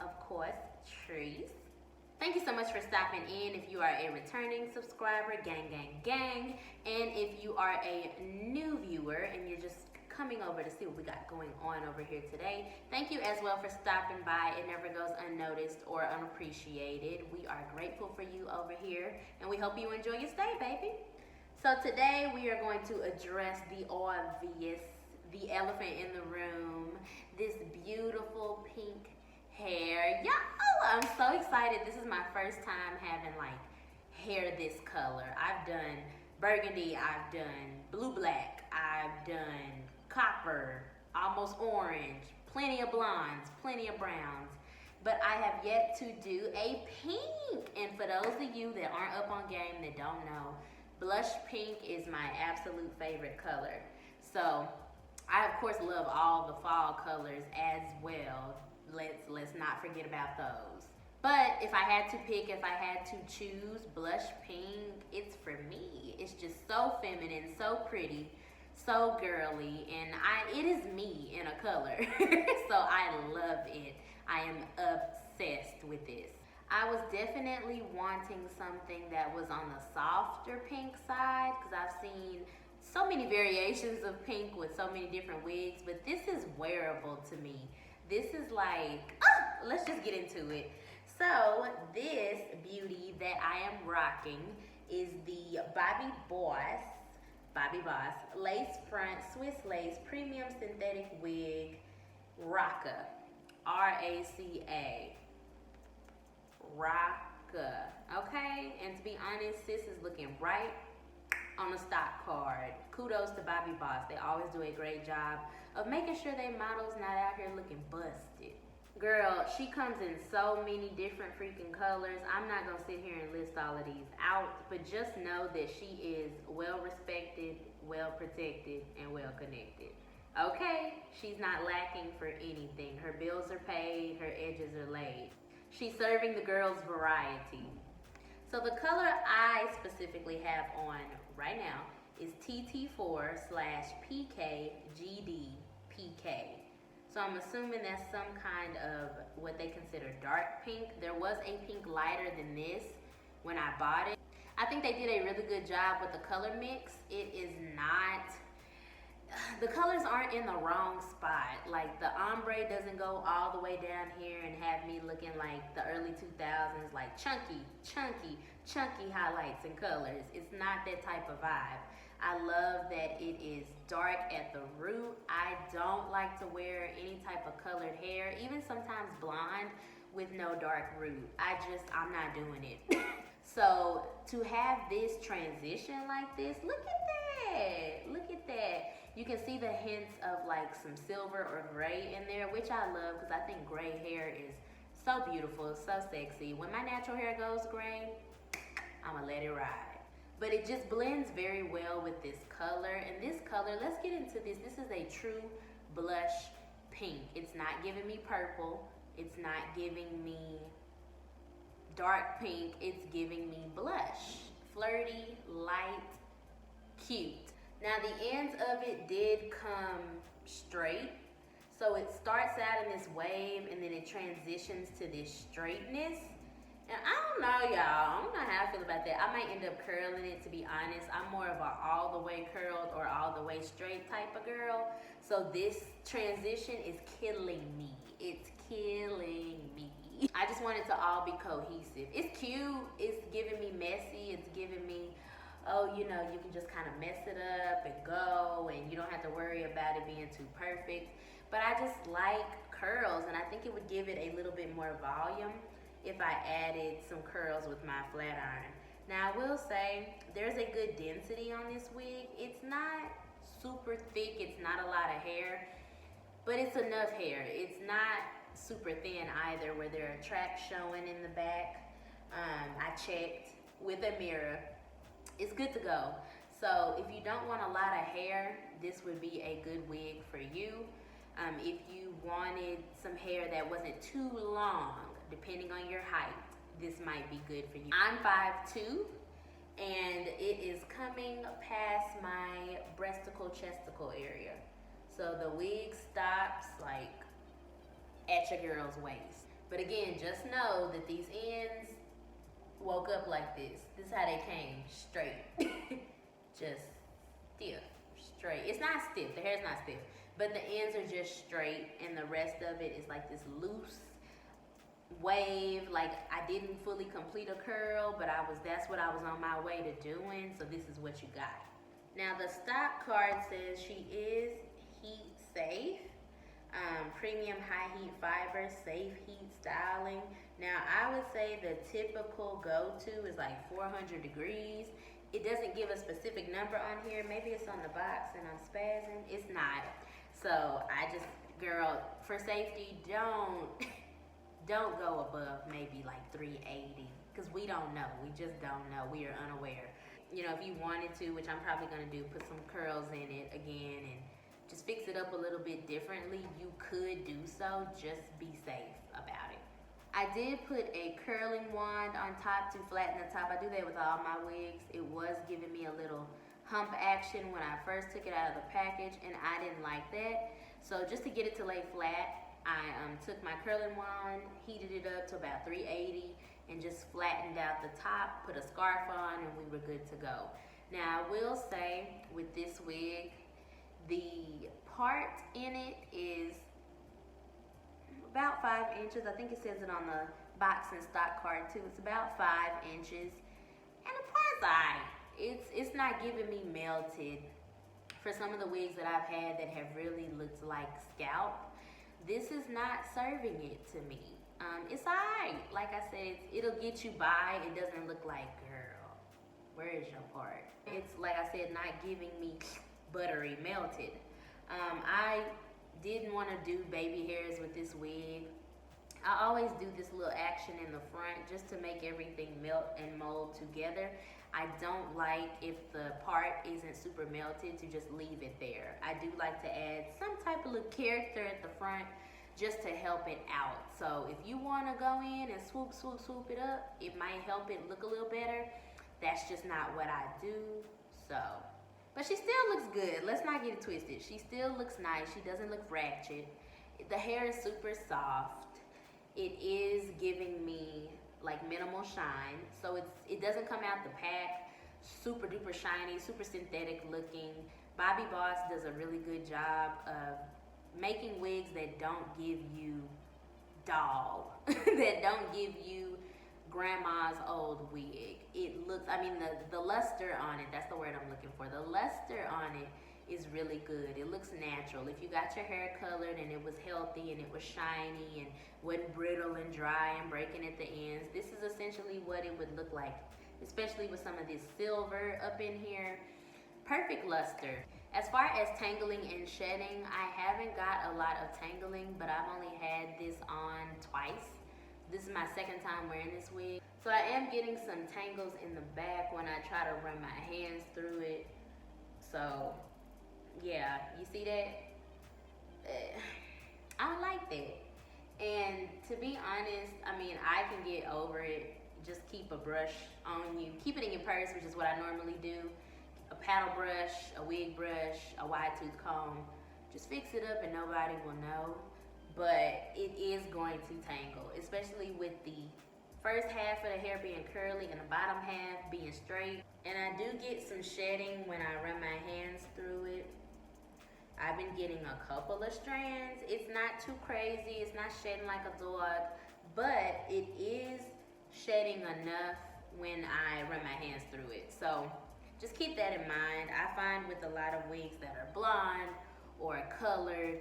of course, Trice. Thank you so much for stopping in. If you are a returning subscriber, gang, gang, gang. And if you are a new viewer and you're just coming over to see what we got going on over here today, thank you as well for stopping by. It never goes unnoticed or unappreciated. We are grateful for you over here, and we hope you enjoy your stay, baby. So today we are going to address the obvious, the elephant in the room, this beautiful pink hair. Y'all, I'm so excited. This is my first time having like hair this color. I've done burgundy, I've done blue black, I've done copper, almost orange, plenty of blondes, plenty of browns, but I have yet to do a pink. And for those of you that aren't up on game, that don't know, blush pink is my absolute favorite color. So I of course love all the fall colors as well. Let's not forget about those. But if I had to pick, if I had to choose, blush pink, it's for me. It's just so feminine, so pretty, so girly, and it is me in a color. So I love it. I am obsessed with this. I was definitely wanting something that was on the softer pink side, because I've seen so many variations of pink with so many different wigs, but this is wearable to me. This is like, let's just get into it. So this beauty that I am rocking is the Bobbi Boss lace front Swiss lace premium synthetic wig Raca, R-A-C-A, Raca, okay? And to be honest, sis is looking right on the stock card. Kudos to Bobbi Boss. They always do a great job of making sure they models not out here looking busted. Girl, she comes in so many different freaking colors. I'm not gonna sit here and list all of these out, but just know that she is well respected, well protected, and well connected. Okay? She's not lacking for anything. Her bills are paid, her edges are laid. She's serving the girls variety. So the color I specifically have on right now is TT4/PKGDPK. So I'm assuming that's some kind of what they consider dark pink. There was a pink lighter than this when I bought it. I think they did a really good job with the color mix. It is not, the colors aren't in the wrong spot. Like the ombre doesn't go all the way down here and have me looking like the early 2000s, like chunky highlights and colors. It's not that type of vibe. I love that it is dark at the root. I don't like to wear any type of colored hair, even sometimes blonde with no dark root. I'm not doing it. So to have this transition like this, look at that. Look at that. You can see the hints of like some silver or gray in there, which I love because I think gray hair is so beautiful, so sexy. When my natural hair goes gray, I'ma let it ride. But it just blends very well with this color. And this color, let's get into this. This is a true blush pink. It's not giving me purple. It's not giving me dark pink. It's giving me blush. Flirty, light, cute. Now the ends of it did come straight. So it starts out in this wave and then it transitions to this straightness. And I don't know, y'all. I don't know how I feel about that. I might end up curling it, to be honest. I'm more of a all the way curled or all the way straight type of girl. So this transition is killing me. It's killing me. I just want it to all be cohesive. It's cute. It's giving me messy. It's giving me, oh, you know, you can just kind of mess it up and go, and you don't have to worry about it being too perfect. But I just like curls, and I think it would give it a little bit more volume if I added some curls with my flat iron. Now I will say there's a good density on this wig. It's not super thick, it's not a lot of hair, but it's enough hair. It's not super thin either where there are tracks showing in the back. I checked with a mirror. It's good to go. So if you don't want a lot of hair, this would be a good wig for you. If you wanted some hair that wasn't too long, depending on your height, this might be good for you. I'm 5'2", and it is coming past my breasticle-chesticle area. So the wig stops like at your girl's waist. But again, just know that these ends woke up like this. This is how they came, straight. Just stiff, straight. It's not stiff, the hair's not stiff, but the ends are just straight and the rest of it is like this loose wave. Like I didn't fully complete a curl, but that's what I was on my way to doing, so this is what you got. Now the stock card says she is heat safe, premium high heat fiber, safe heat styling. Now I would say the typical go-to is like 400 degrees. It doesn't give a specific number on here. Maybe it's on the box and I'm spazzing. It's not. So I just, girl, for safety, don't go above maybe like 380, because we don't know. We just don't know. We are unaware. You know, if you wanted to, which I'm probably gonna do, put some curls in it again and just fix it up a little bit differently, you could do so. Just be safe about it. I did put a curling wand on top to flatten the top. I do that with all my wigs. It was giving me a little hump action when I first took it out of the package, and I didn't like that. So just to get it to lay flat, I took my curling wand, heated it up to about 380, and just flattened out the top, put a scarf on, and we were good to go. Now I will say with this wig, the part in it is about 5 inches. I think it says it on the box and stock card too. It's about 5 inches, and the part's alright. It's not giving me melted. For some of the wigs that I've had that have really looked like scalp, this is not serving it to me. It's alright. Like I said, it'll get you by. It doesn't look like, girl, where is your part? It's, like I said, not giving me buttery melted. I didn't want to do baby hairs with this wig. I always do this little action in the front just to make everything melt and mold together. I don't like, if the part isn't super melted, to just leave it there. I do like to add some type of little character at the front just to help it out. So if you want to go in and swoop it up, it might help it look a little better. That's just not what I do. So, but she still looks good. Let's not get it twisted. She still looks nice. She doesn't look ratchet. The hair is super soft. It is giving me like minimal shine, so it doesn't come out the pack super duper shiny, super synthetic looking. Bobbi Boss does a really good job of making wigs that don't give you doll, that don't give you grandma's old wig. It looks, I mean, the luster on it, that's the word I'm looking for. The luster on it is really good. It looks natural. If you got your hair colored and it was healthy and it was shiny and wasn't brittle and dry and breaking at the ends, this is essentially what it would look like, especially with some of this silver up in here. Perfect luster. As far as tangling and shedding, I haven't got a lot of tangling, but I've only had this on twice. This is my second time wearing this wig. So I am getting some tangles in the back when I try to run my hands through it. So yeah, you see that? I don't like that. And to be honest, I mean, I can get over it. Just keep a brush on you. Keep it in your purse, which is what I normally do. A paddle brush, a wig brush, a wide tooth comb. Just fix it up and nobody will know. But it is going to tangle, especially with the first half of the hair being curly and the bottom half being straight. And I do get some shedding when I run my hands through it. I've been getting a couple of strands. It's not too crazy. It's not shedding like a dog, but it is shedding enough when I run my hands through it. So just keep that in mind. I find with a lot of wigs that are blonde or colored,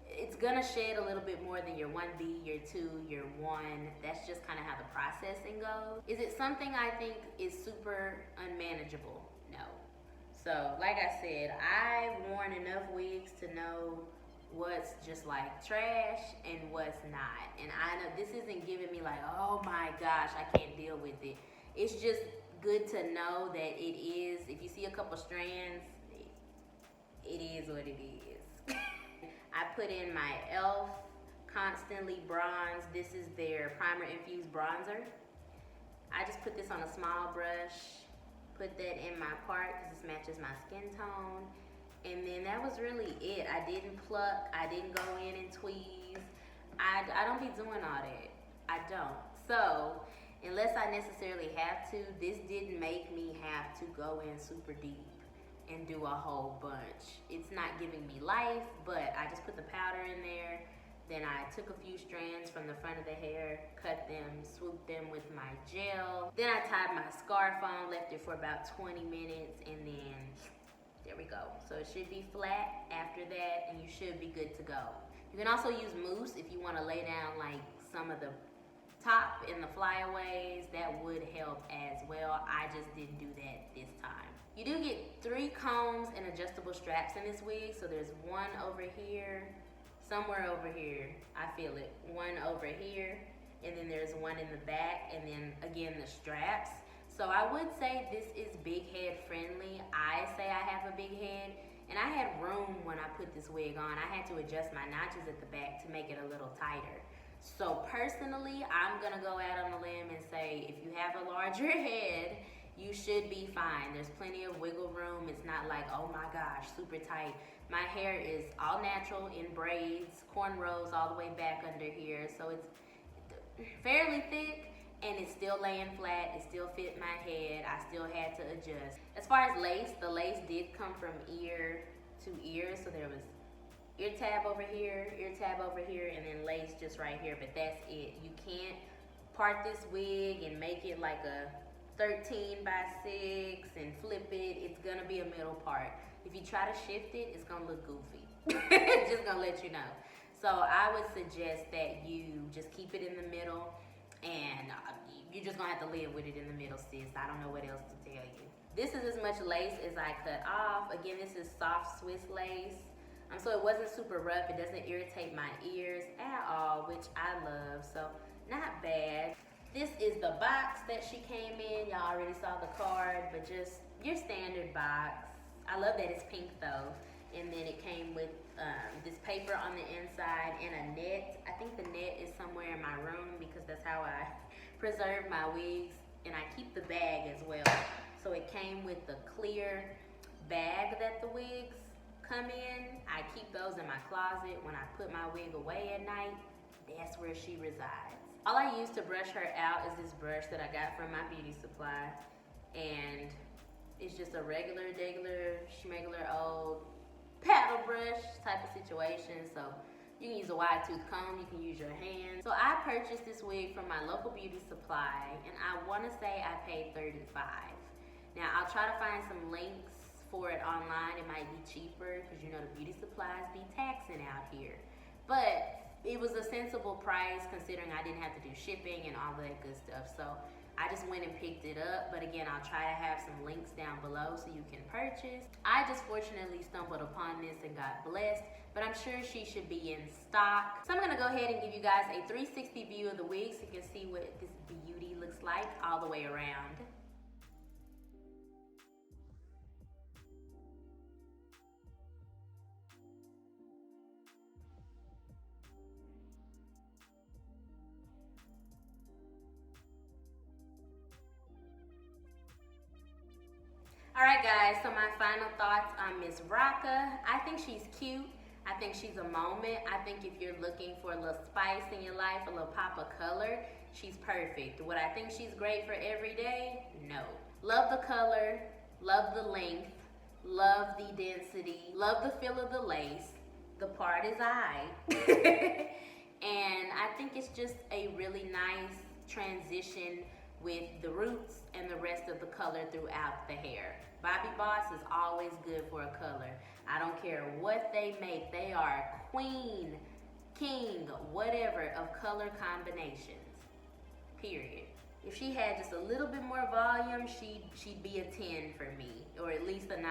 it's gonna shed a little bit more than your 1B, your 2, your 1. That's just kind of how the processing goes. Is it something I think is super unmanageable? No. So, like I said, I've worn enough wigs to know what's just like trash and what's not. And I know this isn't giving me like, oh my gosh, I can't deal with it. It's just good to know that it is, if you see a couple strands, it is what it is. I put in my e.l.f. Constantly Bronze. This is their primer infused bronzer. I just put this on a small brush, put that in my part because this matches my skin tone. And then that was really it. I didn't pluck, I didn't go in and tweeze. I don't be doing all that. I don't. So unless I necessarily have to, this didn't make me have to go in super deep and do a whole bunch. It's not giving me life, but I just put the powder in there. Then I took a few strands from the front of the hair, cut them, swooped them with my gel. Then I tied my scarf on, left it for about 20 minutes, and then there we go. So it should be flat after that, and you should be good to go. You can also use mousse if you want to lay down like some of the top and the flyaways. That would help as well. I just didn't do that this time. You do get 3 combs and adjustable straps in this wig. So there's one over here, somewhere over here, I feel it, one over here, and then there's one in the back, and then again the straps. So I would say this is big head friendly. I say I have a big head, and I had room when I put this wig on. I had to adjust my notches at the back to make it a little tighter. So personally, I'm gonna go out on a limb and say if you have a larger head, you should be fine. There's plenty of wiggle room. It's not like, oh my gosh, super tight. My hair is all natural in braids, cornrows all the way back under here. So it's fairly thick and it's still laying flat. It still fit my head. I still had to adjust. As far as lace, the lace did come from ear to ear. So there was ear tab over here, and then lace just right here, but that's it. You can't part this wig and make it like a 13 by 6 and flip it. It's gonna be a middle part. If you try to shift it, it's gonna look goofy. Just gonna let you know. So I would suggest that you just keep it in the middle, and you're just gonna have to live with it in the middle, sis. I don't know what else to tell you. This is as much lace as I cut off. Again, this is soft Swiss lace. So it wasn't super rough. It doesn't irritate my ears at all, which I love, so not bad. This is the box that she came in. Y'all already saw the card, but just your standard box. I love that it's pink though. And then it came with this paper on the inside and a net. I think the net is somewhere in my room because that's how I preserve my wigs. And I keep the bag as well. So it came with the clear bag that the wigs come in. I keep those in my closet. When I put my wig away at night, that's where she resides. All I use to brush her out is this brush that I got from my beauty supply. And it's just a regular, schmegular old paddle brush type of situation. So you can use a wide tooth comb, you can use your hand. So I purchased this wig from my local beauty supply, and I wanna say I paid $35. Now I'll try to find some links for it online. It might be cheaper because you know the beauty supplies be taxing out here. But it was a sensible price considering I didn't have to do shipping and all that good stuff. So I just went and picked it up. But again, I'll try to have some links down below so you can purchase. I just fortunately stumbled upon this and got blessed, but I'm sure she should be in stock. So I'm gonna go ahead and give you guys a 360 view of the wig so you can see what this beauty looks like all the way around. Alright guys, so my final thoughts on Miss Raca. I think she's cute. I think she's a moment. I think if you're looking for a little spice in your life, a little pop of color, she's perfect. Would I think she's great for every day? No. Love the color, love the length, love the density, love the feel of the lace. The part is I. And I think it's just a really nice transition with the roots and the rest of the color throughout the hair. Bobbi Boss is always good for a color. I don't care what they make. They are queen, king, whatever of color combinations, period. If she had just a little bit more volume, she'd be a 10 for me, or at least a 9.5.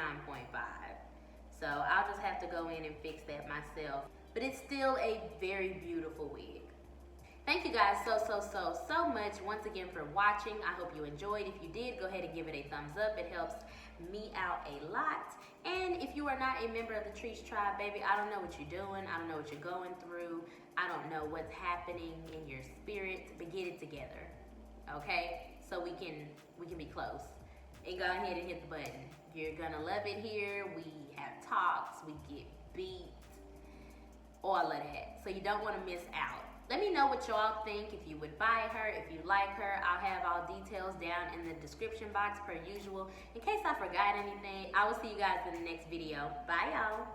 So I'll just have to go in and fix that myself. But it's still a very beautiful wig. Thank you guys so much once again for watching. I hope you enjoyed. If you did, go ahead and give it a thumbs up. It helps me out a lot. And if you are not a member of the Trice tribe, baby, I don't know what you're doing. I don't know what you're going through. I don't know what's happening in your spirit, but get it together, okay? So we can be close. And go ahead and hit the button. You're gonna love it here. We have talks, we get beat, all of that. So you don't wanna miss out. Let me know what y'all think, if you would buy her, if you like her. I'll have all details down in the description box per usual. In case I forgot anything, I will see you guys in the next video. Bye, y'all.